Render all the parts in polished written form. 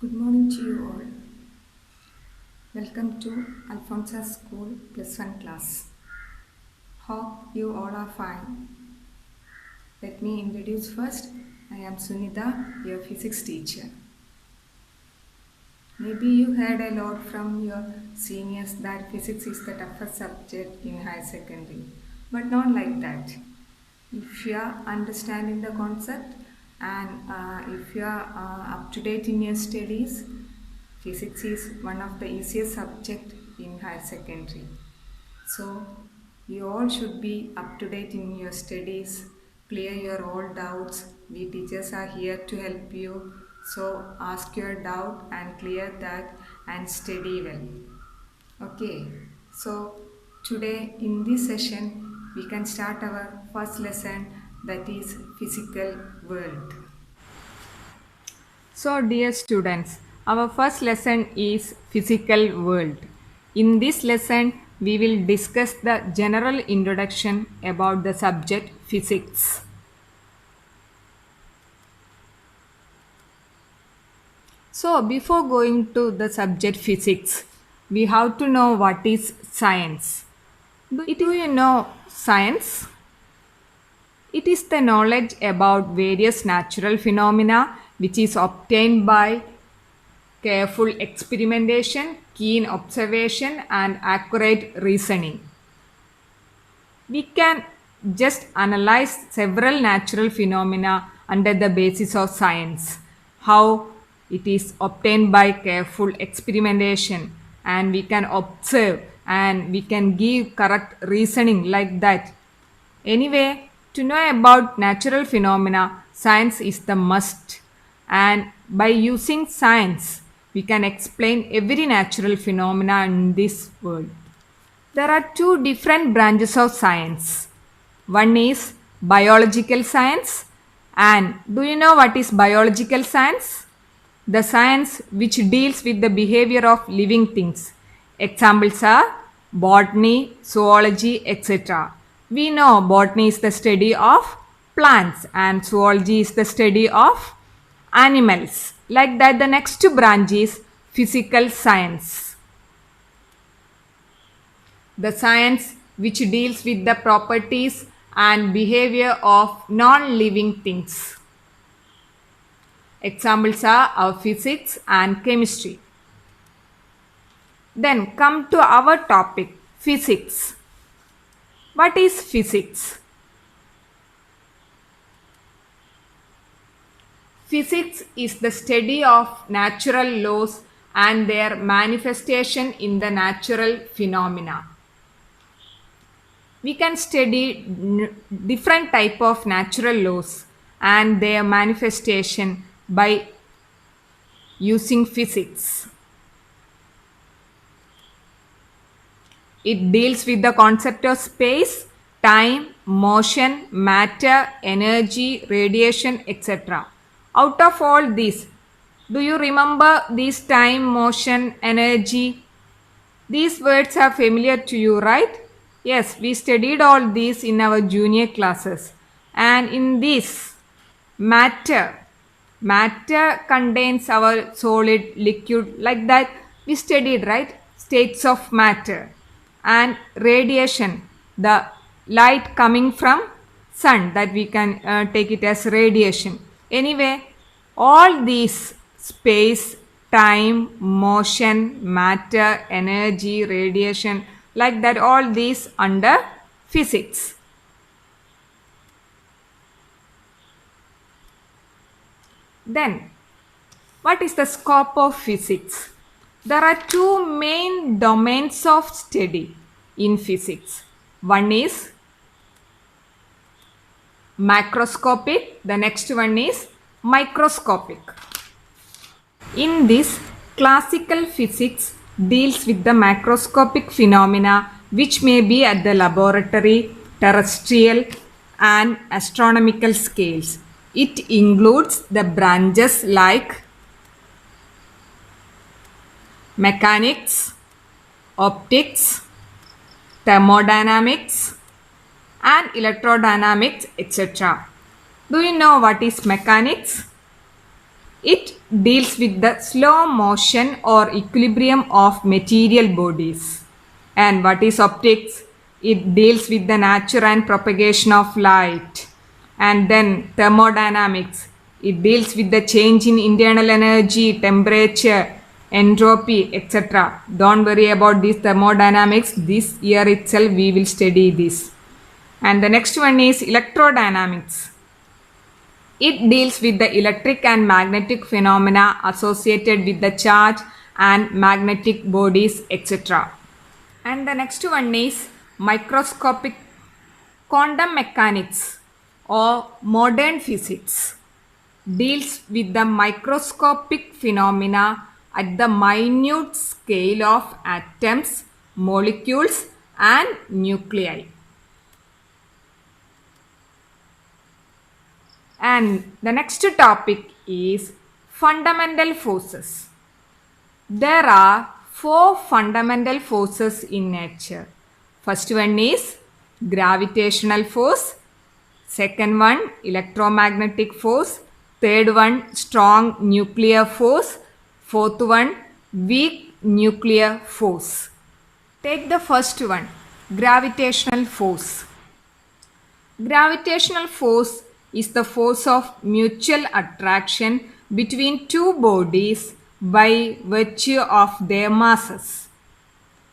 Good morning to you all. Welcome to Alfonsa School Plus One class. Hope you all are fine. Let me introduce first. I am Sunita, your physics teacher. Maybe you heard a lot from your seniors that physics is the toughest subject in high secondary, but not like that. If you are understanding the concept and if you are up to date in your studies, physics is one of the easiest subject in higher secondary. So you all should be up to date in your studies, clear your all doubts. We teachers are here to help you. So ask your doubt and clear that and study well. Okay, so today in this session we can start our first lesson, that is physical world. So dear students, our first lesson is physical world. In this lesson we will discuss the general introduction about the subject physics. So before going to the subject physics, we have to know what is science. Do you know science? It is the knowledge about various natural phenomena which is obtained by careful experimentation, keen observation, and accurate reasoning. We can just analyze several natural phenomena under the basis of science. How it is obtained by careful experimentation, and we can observe and we can give correct reasoning like that. Anyway, to know about natural phenomena, science is the must. And by using science, we can explain every natural phenomena in this world. There are two different branches of science. One is biological science. And do you know what is biological science? The science which deals with the behavior of living things. Examples are botany, zoology, etc. We know botany is the study of plants and zoology is the study of animals. Like that, the next branch is physical science. The science which deals with the properties and behavior of non-living things. Examples are our physics and chemistry. Then come to our topic, physics. What is physics? Physics is the study of natural laws and their manifestation in the natural phenomena. We can study different type of natural laws and their manifestation by using physics. It deals with the concept of space, time, motion, matter, energy, radiation, etc. Out of all these, do you remember these time, motion, energy? These words are familiar to you, right? Yes, we studied all these in our junior classes. And in this, matter contains our solid, liquid, like that we studied, right? States of matter. And radiation, the light coming from sun, that we can take it as radiation. Anyway, all these space, time, motion, matter, energy, radiation, like that, all these under physics. Then, what is the scope of physics? There are two main domains of study in physics. One is macroscopic, the next one is microscopic. In this, classical physics deals with the macroscopic phenomena which may be at the laboratory, terrestrial and astronomical scales. It includes the branches like mechanics, optics, thermodynamics and electrodynamics, etc. Do you know what is mechanics? It deals with the slow motion or equilibrium of material bodies. And what is optics? It deals with the nature and propagation of light. And then thermodynamics. It deals with the change in internal energy, temperature, entropy, etc. Don't worry about this thermodynamics. This year itself we will study this. And the next one is electrodynamics. It deals with the electric and magnetic phenomena associated with the charge and magnetic bodies, etc. And the next one is microscopic quantum mechanics or modern physics. Deals with the microscopic phenomena at the minute scale of atoms, molecules, and nuclei. And the next topic is fundamental forces. There are four fundamental forces in nature. First one is gravitational force. Second one, electromagnetic force. Third one, strong nuclear force. Fourth one, weak nuclear force. Take the first one, gravitational force. Gravitational force is the force of mutual attraction between two bodies by virtue of their masses.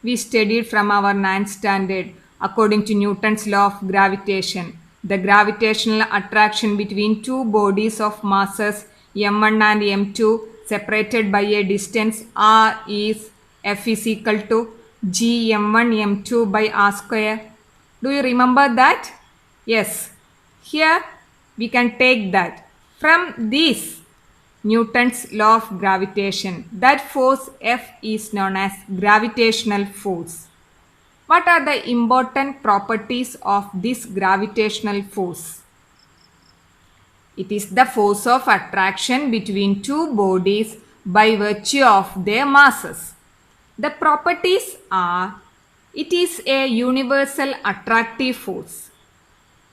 We studied from our 9th standard according to Newton's law of gravitation. The gravitational attraction between two bodies of masses m1 and m2 separated by a distance r is F is equal to g m1 m2 by r square. Do you remember that? Yes. Here we can take that from this Newton's law of gravitation. That force F is known as gravitational force. What are the important properties of this gravitational force? It is the force of attraction between two bodies by virtue of their masses. The properties are: it is a universal attractive force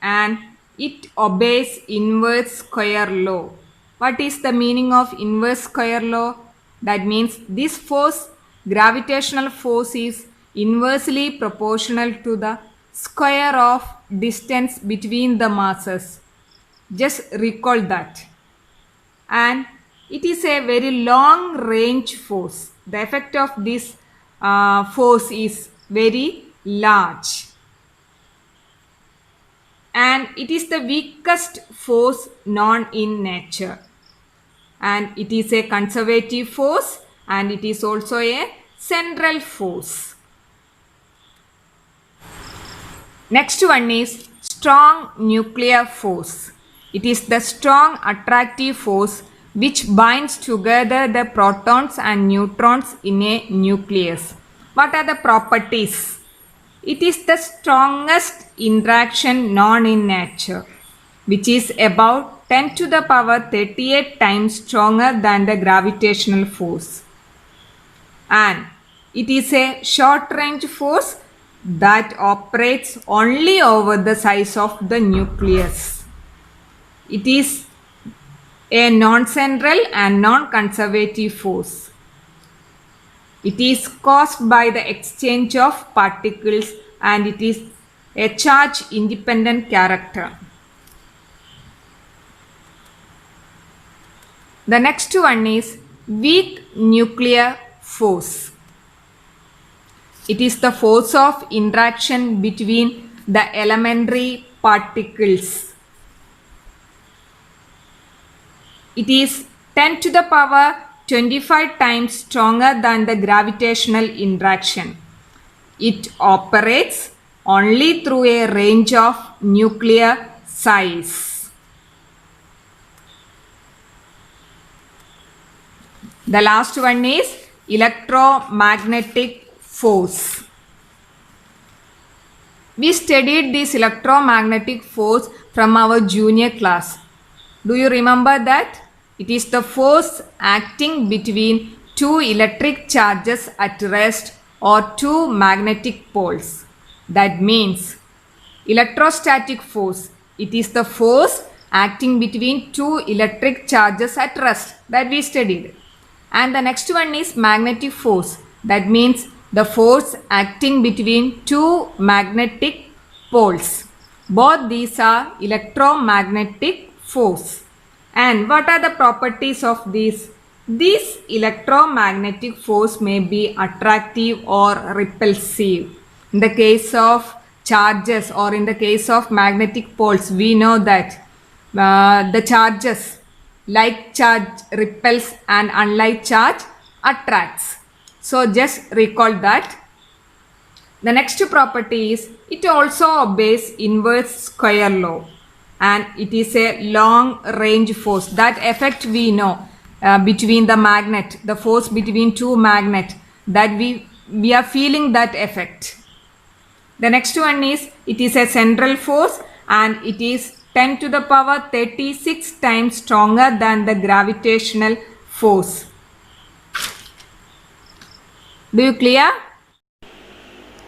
and it obeys inverse square law. What is the meaning of inverse square law? That means this force, gravitational force, is inversely proportional to the square of distance between the masses. Just recall that. And it is a very long range force. The effect of this force is very large. And it is the weakest force known in nature. And it is a conservative force and it is also a central force. Next one is strong nuclear force. It is the strong attractive force which binds together the protons and neutrons in a nucleus. What are the properties? It is the strongest interaction known in nature, which is about 10 to the power 38 times stronger than the gravitational force. And it is a short range force that operates only over the size of the nucleus. It is a non-central and non-conservative force. It is caused by the exchange of particles and it is a charge independent character. The next one is weak nuclear force. It is the force of interaction between the elementary particles. It is 10 to the power 25 times stronger than the gravitational interaction. It operates only through a range of nuclear size. The last one is electromagnetic force. We studied this electromagnetic force from our junior class. Do you remember that? It is the force acting between two electric charges at rest or two magnetic poles. That means electrostatic force. It is the force acting between two electric charges at rest that we studied. And the next one is magnetic force. That means the force acting between two magnetic poles. Both these are electromagnetic force. And what are the properties of these? This electromagnetic force may be attractive or repulsive. In the case of charges or in the case of magnetic poles, we know that the charges, like charge repels and unlike charge attracts. So just recall that. The next property is it also obeys inverse square law, and it is a long range force. That effect we know between the magnet, the force between two magnet, that we are feeling that effect. The next one is it is a central force and it is 10 to the power 36 times stronger than the gravitational force. Do you clear?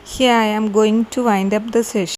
Here I am going to wind up the session.